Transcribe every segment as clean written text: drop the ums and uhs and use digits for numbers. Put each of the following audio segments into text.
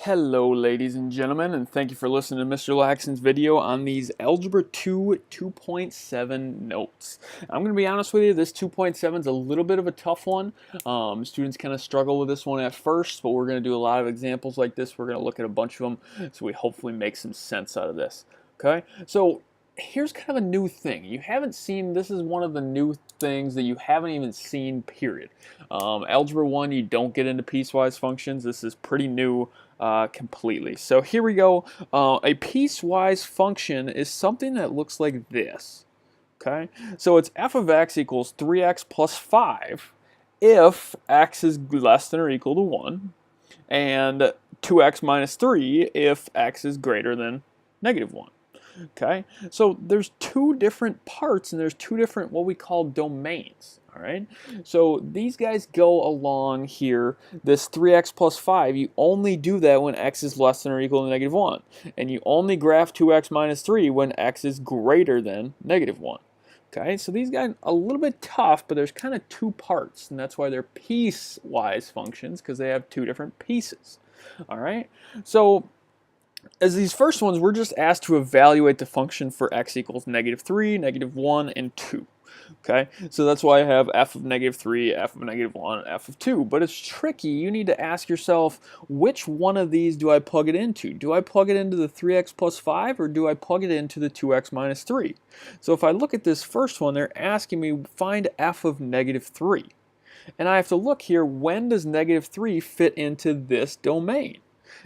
Hello ladies and gentlemen, and thank you for listening to Mr. Laxton's video on these Algebra 2 2.7 notes. I'm going to be honest with you, this 2.7 is a little bit of a tough one. Students kind of struggle with this one at first, but we're going to do a lot of examples like this. We're going to look at a bunch of them, so we hopefully make some sense out of this. Okay, so here's kind of a new thing. You haven't seen, this is one of the new things that you haven't even seen, period. Algebra 1, you don't get into piecewise functions. This is pretty new completely. So here we go. A piecewise function is something that looks like this. Okay, so it's f of x equals 3x plus 5 if x is less than or equal to 1, and 2x minus 3 if x is greater than negative 1. Okay, so there's two different parts and there's two different what we call domains. All right, so these guys go along here. This 3x plus 5, you only do that when x is less than or equal to negative 1. And you only graph 2x minus 3 when x is greater than negative 1. Okay, so these guys are a little bit tough, but there's kind of two parts, and that's why they're piecewise functions, because they have two different pieces. All right, so as these first ones, we're just asked to evaluate the function for x equals negative 3, negative 1, and 2. Okay, so that's why I have f of negative 3, f of negative 1, and f of 2. But it's tricky. You need to ask yourself, which one of these do I plug it into? Do I plug it into the 3x plus 5, or do I plug it into the 2x minus 3? So if I look at this first one, they're asking me find f of negative 3. And I have to look here, when does negative 3 fit into this domain?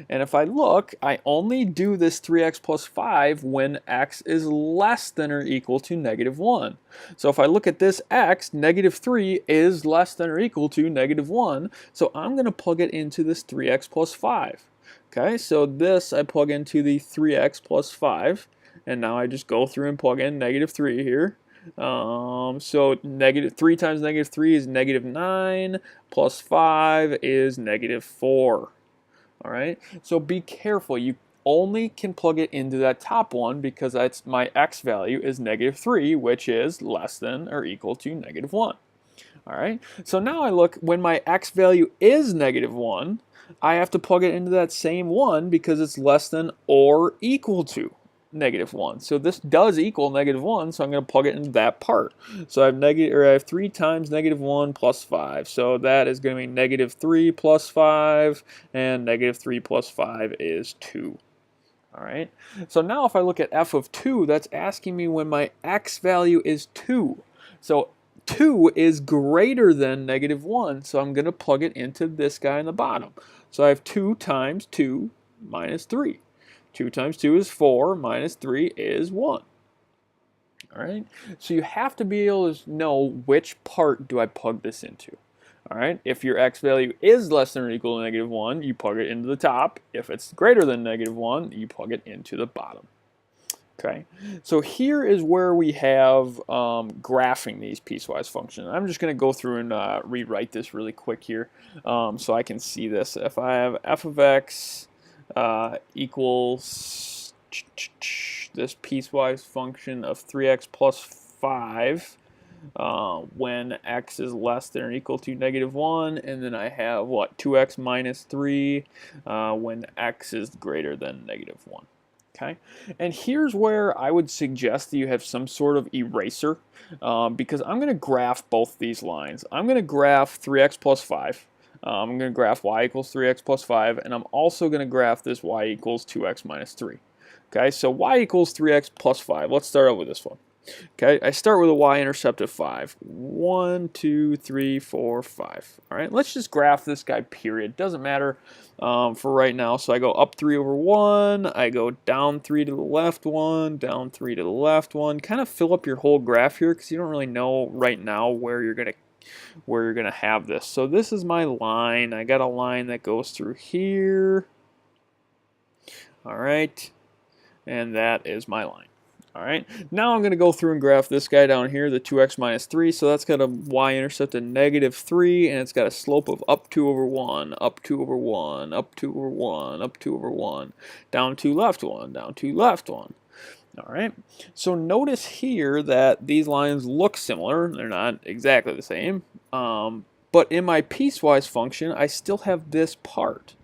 And if I look, I only do this 3x plus 5 when x is less than or equal to negative 1. So if I look at this x, negative 3 is less than or equal to negative 1. So I'm going to plug it into this 3x plus 5. Okay, so this I plug into the 3x plus 5. And now I just go through and plug in negative 3 here. So negative 3 times negative 3 is negative 9, plus 5 is negative 4. All right, so be careful. You only can plug it into that top one because that's my x value is negative 3, which is less than or equal to negative 1. All right, so now I look, when my x value is negative 1, I have to plug it into that same one because it's less than or equal to negative 1. So this does equal negative 1, so I'm going to plug it into that part. So I have 3 times negative 1 plus 5. So that is going to be negative 3 plus 5, and negative 3 plus 5 is 2. All right. So now if I look at f of 2, that's asking me when my x value is 2. So 2 is greater than negative 1, so I'm going to plug it into this guy in the bottom. So I have 2 times 2 minus 3. 2 times 2 is 4, minus 3 is 1. All right, so you have to be able to know which part do I plug this into. All right, if your x value is less than or equal to negative 1, you plug it into the top. If it's greater than negative 1, you plug it into the bottom. Okay, so here is where we have graphing these piecewise functions. I'm just going to go through and rewrite this really quick here so I can see this. If I have f of x equals this piecewise function of 3x plus 5 when x is less than or equal to negative 1, and then I have what, 2x minus 3 when x is greater than negative 1. Okay, and here's where I would suggest that you have some sort of eraser because I'm going to graph both these lines. I'm going to graph 3x plus 5. I'm going to graph y equals 3x plus 5, and I'm also going to graph this y equals 2x minus 3. Okay, so y equals 3x plus 5. Let's start out with this one. Okay, I start with a y-intercept of 5. 1, 2, 3, 4, 5. All right, let's just graph this guy, period. Doesn't matter for right now. So I go up 3 over 1. I go down 3 to the left 1, down 3 to the left 1. Kind of fill up your whole graph here because you don't really know right now where you're going to have this. So this is my line. I got a line that goes through here. All right, and that is my line. All right, now I'm going to go through and graph this guy down here, the 2x minus 3. So that's got a y-intercept of negative 3, and it's got a slope of up 2 over 1, up 2 over 1, up 2 over 1, up 2 over 1, down 2 left 1, down 2 left 1. All right, so notice here that these lines look similar. They're not exactly the same, but in my piecewise function, I still have this part.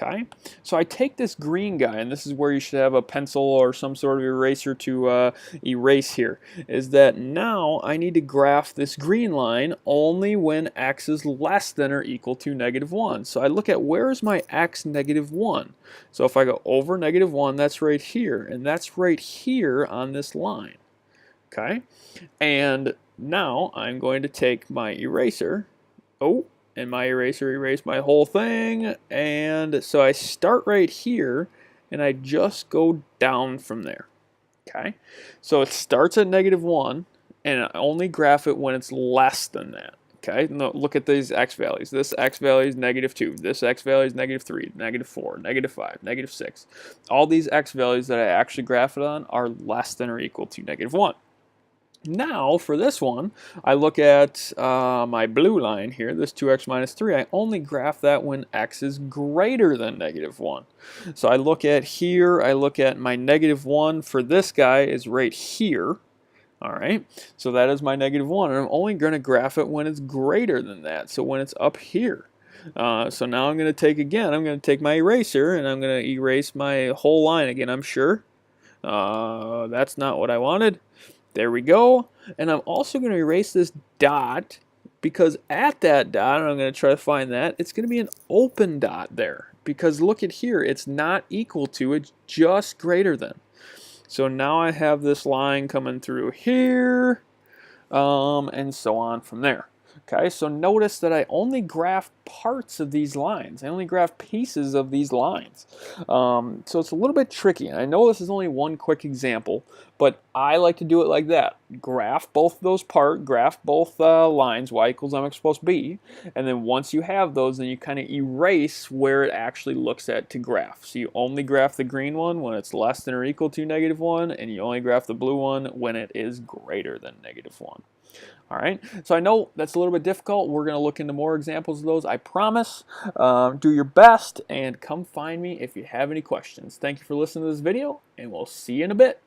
Okay, so I take this green guy, and this is where you should have a pencil or some sort of eraser to erase here, is that now I need to graph this green line only when x is less than or equal to -1. So I look at where is my x -1. So if I go over -1, that's right here, and that's right here on this line. Okay, and now I'm going to take my eraser. Oh, and my eraser erased my whole thing, and so I start right here and I just go down from there. Okay, so it starts at -1 and I only graph it when it's less than that. Okay, now look at these x values. This x value is -2, this x value is -3, -4, -5, -6. All these x values that I actually graph it on are less than or equal to -1. Now, for this one, I look at my blue line here, this 2x minus 3. I only graph that when x is greater than -1. So I look at here, I look at my -1 for this guy is right here. All right, so that is my -1, and I'm only going to graph it when it's greater than that, so when it's up here. So now I'm going to take my eraser, and I'm going to erase my whole line again, I'm sure. That's not what I wanted. There we go. And I'm also going to erase this dot, because at that dot, and I'm going to try to find that, it's going to be an open dot there. Because look at here, it's not equal to, it's just greater than. So now I have this line coming through here, and so on from there. Okay, so notice that I only graph parts of these lines. I only graph pieces of these lines. So it's a little bit tricky. And I know this is only one quick example, but I like to do it like that. Graph both those graph both lines, y equals mx plus b, and then once you have those, then you kind of erase where it actually looks at to graph. So you only graph the green one when it's less than or equal to -1, and you only graph the blue one when it is greater than -1. All right, so I know that's a little bit difficult. We're going to look into more examples of those, I promise. Do your best and come find me if you have any questions. Thank you for listening to this video, and we'll see you in a bit.